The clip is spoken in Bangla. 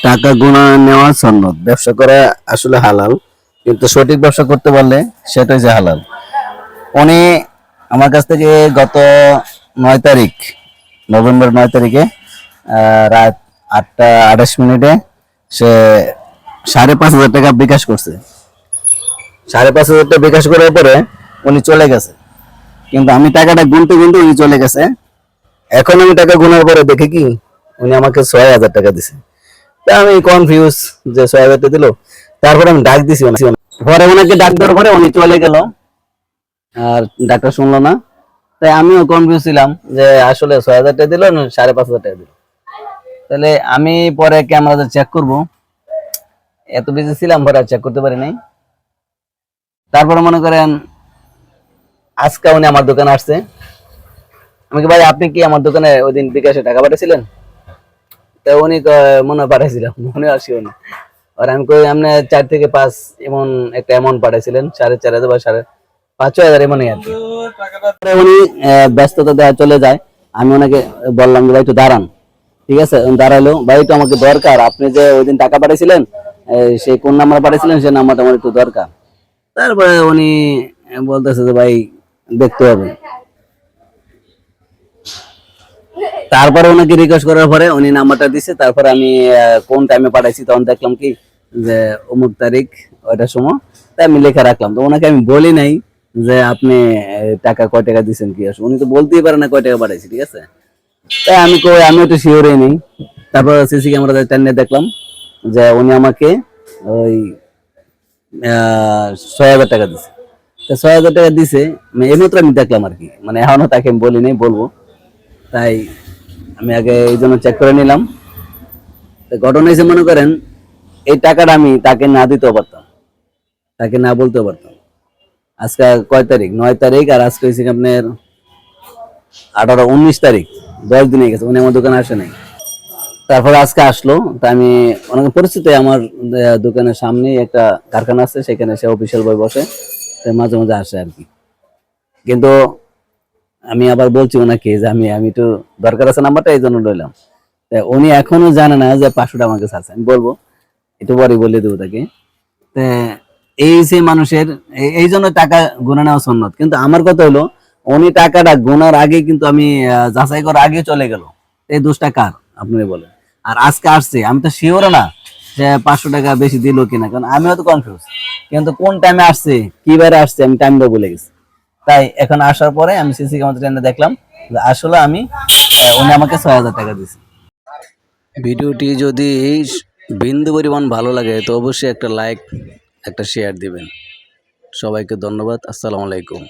টাকা গোনা নেওয়া সন্ন্যত, ব্যবসা করা আসলে হালাল, কিন্তু সঠিক ব্যবসা করতে পারলে সেটাই যে হালাল। উনি আমার কাছ থেকে গত 9 তারিখ, নভেম্বর 9 তারিখে রাত 8টা 28 মিনিটে সে 5,500 টাকা বিকাশ করছে। 5,500 টাকা বিকাশ করার পরে উনি চলে গেছে, কিন্তু আমি টাকাটা গুনতে গুনতে উনি চলে গেছে। এখন আমি টাকা গুনার পরে দেখি কি উনি আমাকে 6,000 টাকা দিছে। তা আমি কনফিউজ যে 6,000 টাকা দিল। তারপরে আমি ডাক দিছি পরে ওনাকে ডাক দেওয়ার পরে উনি চলে গেল, আর ডাক্তার শুনলো না। তাই আমিও কনফিউজ ছিলাম যে আসলে 6,000 টাকা দিল না 5,500 টাকা দিল। তাহলে আমি পরে ক্যামেরাতে চেক করব, এত বিজি ছিলাম পরে চেক করতে পারি নাই। তারপরে মনে করেন আজকে উনি আমার দোকানে আসছে। আমি কি ভাই আপনি কি আমার দোকানে ওই দিন বিকাশে টাকা পাঠিয়েছিলেন? তা উনি মনে হয় পাঠাইছিলাম, মনে আসিও না। আর আমি কই আপনি 4 থেকে 5 এমন একটা অ্যামাউন্ট পাঠাইছিলেন, 4,500 বা 5,500 এমনই আর কি। উনি ব্যস্ততা দেওয়া চলে যায়। আমি ওনাকে বললাম যে ভাই একটু দাঁড়ান, ঠিক আছে? দাঁড়াইলো, ভাই একটু আমাকে দরকার, আপনি যে ওই দিন টাকা পাঠিয়েছিলেন সেই কোন নাম্বার পাঠিয়েছিলেন সেই নাম্বারটা আমার একটু দরকার। তারপরে উনি বলতেছে যে ভাই দেখতে হবে। তারপরে ওনাকে রিকোয়েস্ট করার পরে উনি নাম্বারটা দিছে। তারপরে আমি কোন টাইমে পাঠাইছি তখন দেখলাম কি যে অমুক তারিখ ওইটার সময়। তাই আমি লেখা রাখলাম। তো ওনাকে আমি বলি নাই যে আপনি টাকা কয় টাকা দিচ্ছেন কি আসলে, উনি তো বলতেই পারে না কয় টাকা পাঠাইছি, ঠিক আছে? তাই আমি কই আমি একটু শিওরই নেই। তারপর সিসি ক্যামেরাতে টানিয়ে দেখলাম যে উনি আমাকে ওই 6,000 টাকা দিছে। 6,000 টাকা দিছে, এইমাত্র আমি দেখলাম আর কি, মানে এখনো তাকে আমি বলি নাই, বলবো। তাই আমি আগে এই জন্য চেক করে নিলাম। ঘটনা হিসেবে মনে করেন এই টাকাটা আমি তাকে না দিতেও পারতাম, তাকে না বলতেও পারতাম। আজকে কয় তারিখ? 9 তারিখ, আর আজকে হয়েছে আপনার 19 তারিখ। 10 দিন হয়ে গেছে উনি আমার দোকানে আসে নাই। তারপরে আজকে আসলো। তা আমি অনেক পরিচিত, আমার দোকানের সামনে একটা কারখানা আছে, সেখানে সে অফিসিয়াল বই বসে, তাই মাঝে মাঝে আসে আর কি। কিন্তু আমি আবার বলছি ওনাকে যে আমি আমি একটু দরকার আছে নাম্বারটা, এই জন্য লইলাম। উনি এখনো জানে না যে 500 টাকা আমার কাছে আছে। আমি বলবো একটু পরে বলে দেবো তাকে। এই যে মানুষের এই জন্য টাকা গুনে নেওয়া সুন্নত, কিন্তু আমার কথা হলো উনি টাকাটা গোনার আগে কিন্তু আমি যাচাই করার আগে চলে গেল। এই দোষটা কার আপনি বলেন? আর আজকে আসছে, আমি তো শিওর না যে 500 টাকা বেশি দিল কিনা, কারণ আমিও তো কনফিউজ। কিন্তু কোন টাইমে আসছে, কি বারে আসছে, আমি টাইমটা বলে গেছি। তাই এখন আসার পরে আমি সিসি ক্যামেরা দেখলাম যে আসলে আমি উনি আমাকে 6,000 টাকা দিয়েছে। ভিডিওটি যদি বিন্দু পরিমাণ ভালো লাগে তো অবশ্যই একটা লাইক, একটা শেয়ার দিবেন। সবাইকে ধন্যবাদ। আসসালামু আলাইকুম।